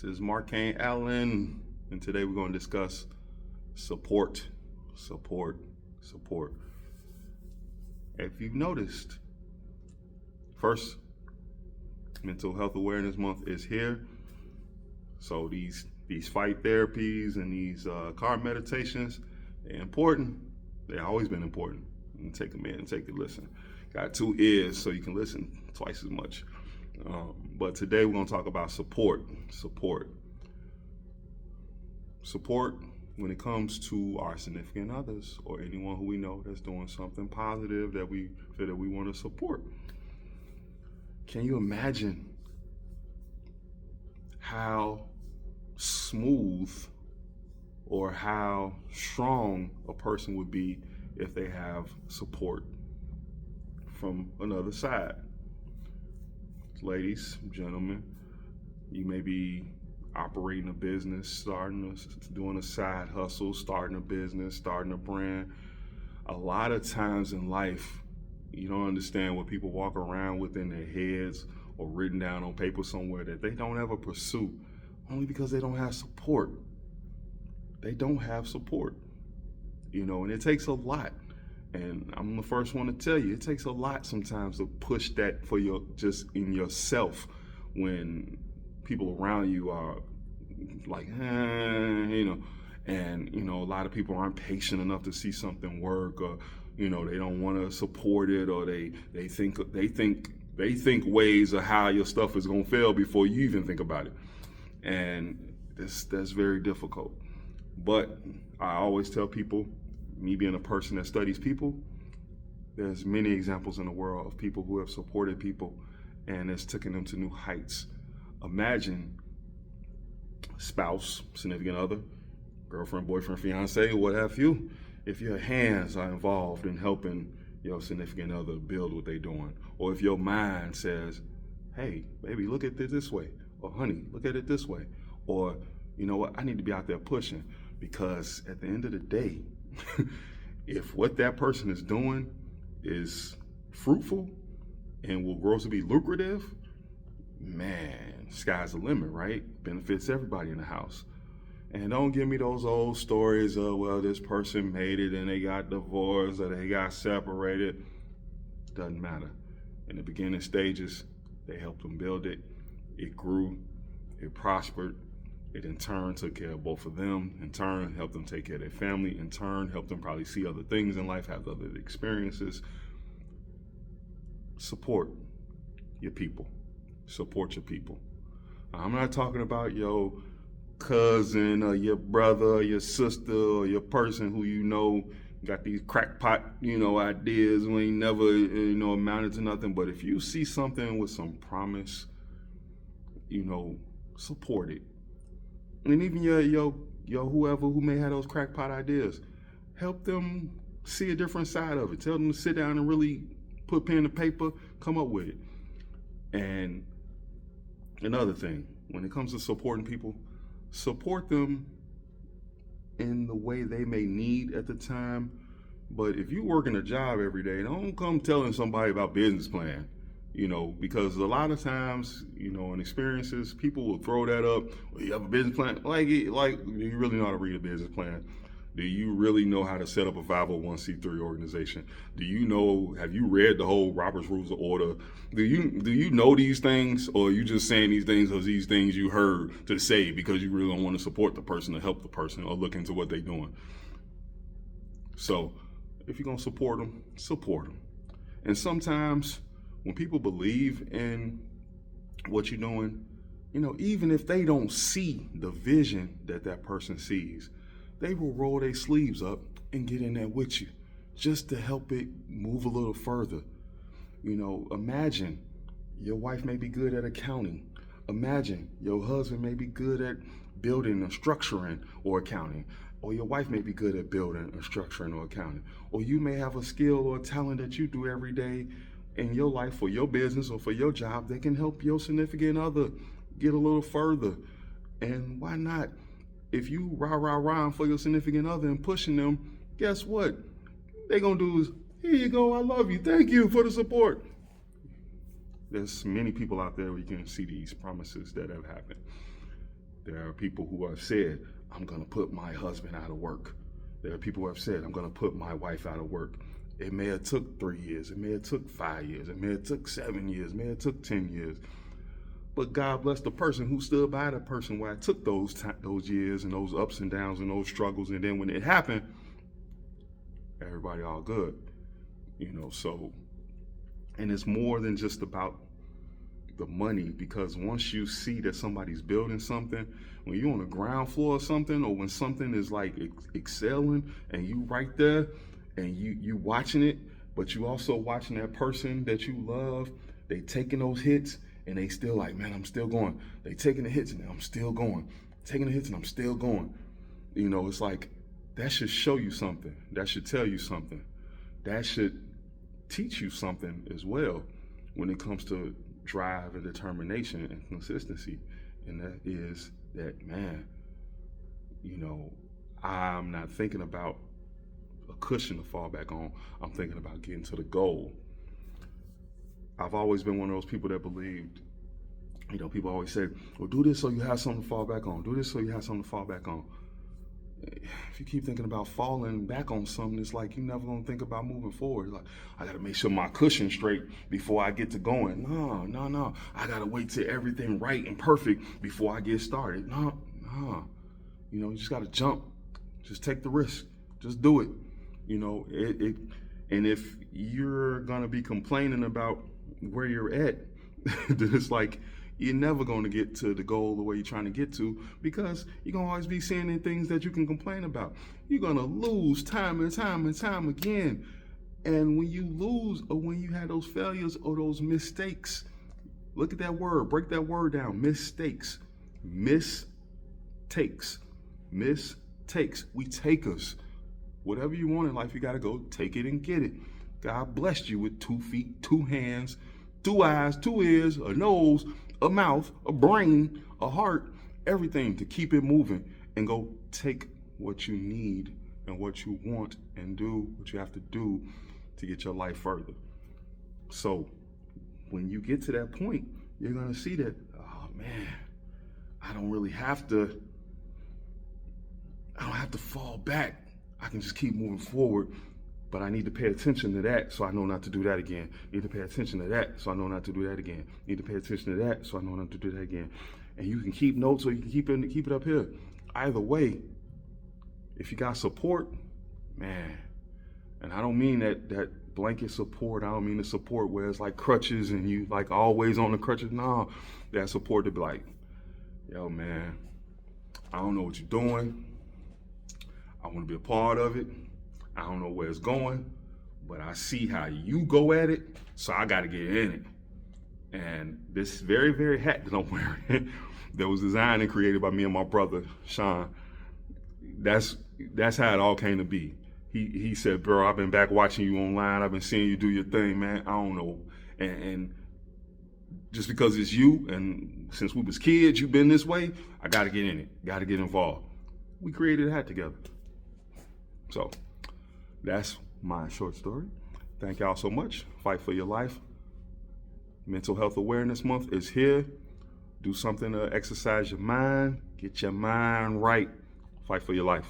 This is Markane Allen, and today we're going to discuss support. If you've noticed, first, Mental Health Awareness Month is here. So these fight therapies and these car meditations, they're important. They've always been important. And take a minute and take a listen. Got 2 ears, so you can listen twice as much. But today we're going to talk about support when it comes to our significant others or anyone who we know that's doing something positive that we feel that we want to support. Can you imagine how smooth or how strong a person would be if they have support from another side? Ladies, gentlemen, you may be operating a business, doing a side hustle, starting a business, starting a brand. A lot of times in life, you don't understand what people walk around with in their heads or written down on paper somewhere that they don't ever pursue, only because they don't have support. They don't have support, and it takes a lot. And I'm the first one to tell you, it takes a lot sometimes to push that for just in yourself when people around you are like, and a lot of people aren't patient enough to see something work, or they don't want to support it, or they think ways of how your stuff is going to fail before you even think about it. And that's very difficult. But I always tell people, me being a person that studies people, there's many examples in the world of people who have supported people and it's taken them to new heights. Imagine spouse, significant other, girlfriend, boyfriend, fiance, what have you, if your hands are involved in helping your significant other build what they're doing, or if your mind says, hey, baby, look at it this way, or honey, look at it this way, or you know what, I need to be out there pushing, because at the end of the day, if what that person is doing is fruitful and will grow to be lucrative, man, sky's the limit, right? Benefits everybody in the house. And don't give me those old stories of, well, this person made it and they got divorced or they got separated. Doesn't matter. In the beginning stages, they helped them build it. It grew, it prospered. It in turn took care of both of them, in turn helped them take care of their family, in turn helped them probably see other things in life, have other experiences. Support your people. Support your people. I'm not talking about your cousin or your brother or your sister or your person who got these crackpot, ideas who ain't never, amounted to nothing. But if you see something with some promise, support it. And even your whoever who may have those crackpot ideas, help them see a different side of it. Tell them to sit down and really put pen to paper, come up with it. And another thing, when it comes to supporting people, support them in the way they may need at the time. But if you working a job every day, don't come telling somebody about business plan. Because a lot of times, in experiences, people will throw that up. Well, you have a business plan? Like, do you really know how to read a business plan? Do you really know how to set up a 501c3 organization? Have you read the whole Robert's Rules of Order? Do you know these things, or are you just saying these things as these things you heard to say because you really don't want to support the person or help the person or look into what they're doing? So if you're going to support them, support them. And sometimes when people believe in what you're doing, even if they don't see the vision that person sees, they will roll their sleeves up and get in there with you just to help it move a little further. Imagine your wife may be good at accounting. Imagine your husband may be good at building or structuring or accounting. Or your wife may be good at building or structuring or accounting. Or you may have a skill or a talent that you do every day in your life for your business or for your job that can help your significant other get a little further. And why not? If you rah for your significant other and pushing them, guess what? They're going to do is, here you go, I love you, thank you for the support. There's many people out there where you can see these promises that have happened. There are people who have said, I'm going to put my husband out of work. There are people who have said, I'm going to put my wife out of work. It may have took 3 years. It may have took 5 years. It may have took 7 years. It may have took 10 years. But God bless the person who stood by the person where it took those years and those ups and downs and those struggles. And then when it happened, everybody all good. So, and it's more than just about the money, because once you see that somebody's building something, when you're on the ground floor of something, or when something is like excelling and you right there and you watching it, but you also watching that person that you love, they taking those hits and they still like, man, I'm still going. They taking the hits and I'm still going. Taking the hits and I'm still going. It's like, that should show you something. That should tell you something. That should teach you something as well when it comes to drive and determination and consistency. And that is that, man, I'm not thinking about a cushion to fall back on. I'm thinking about getting to the goal. I've always been one of those people that believed, people always say, well, do this so you have something to fall back on. Do this so you have something to fall back on. If you keep thinking about falling back on something, it's like you're never gonna think about moving forward. Like, I gotta make sure my cushion's straight before I get to going. No. I gotta wait till everything right and perfect before I get started. No. You just gotta jump. Just take the risk. Just do it. And if you're gonna be complaining about where you're at, then it's like, you're never going to get to the goal the way you're trying to get to, because you're going to always be seeing things that you can complain about. You're going to lose time and time again. And when you lose, or when you have those failures or those mistakes, look at that word, break that word down, mistakes. Mistakes. We takers. Whatever you want in life, you got to go take it and get it. God blessed you with 2 feet, 2 hands, 2 eyes, 2 ears, a nose, a mouth, a brain, a heart, everything to keep it moving, and go take what you need and what you want and do what you have to do to get your life further. So when you get to that point, you're going to see that, oh man, I don't have to fall back. I can just keep moving forward. But I need to pay attention to that so I know not to do that again. Need to pay attention to that so I know not to do that again. Need to pay attention to that so I know not to do that again. And you can keep notes, or you can keep it up here. Either way, if you got support, man, and I don't mean that blanket support. I don't mean the support where it's like crutches and you like always on the crutches. No, that support to be like, yo, man, I don't know what you're doing. I want to be a part of it. I don't know where it's going, but I see how you go at it, so I got to get in it. And this very, very hat that I'm wearing, that was designed and created by me and my brother, Sean, that's how it all came to be. He said, bro, I've been back watching you online. I've been seeing you do your thing, man. I don't know. And just because it's you, and since we was kids, you've been this way, I got to get in it, got to get involved. We created a hat together. So that's my short story. Thank y'all so much. Fight for your life. Mental Health Awareness Month is here. Do something to exercise your mind. Get your mind right. Fight for your life.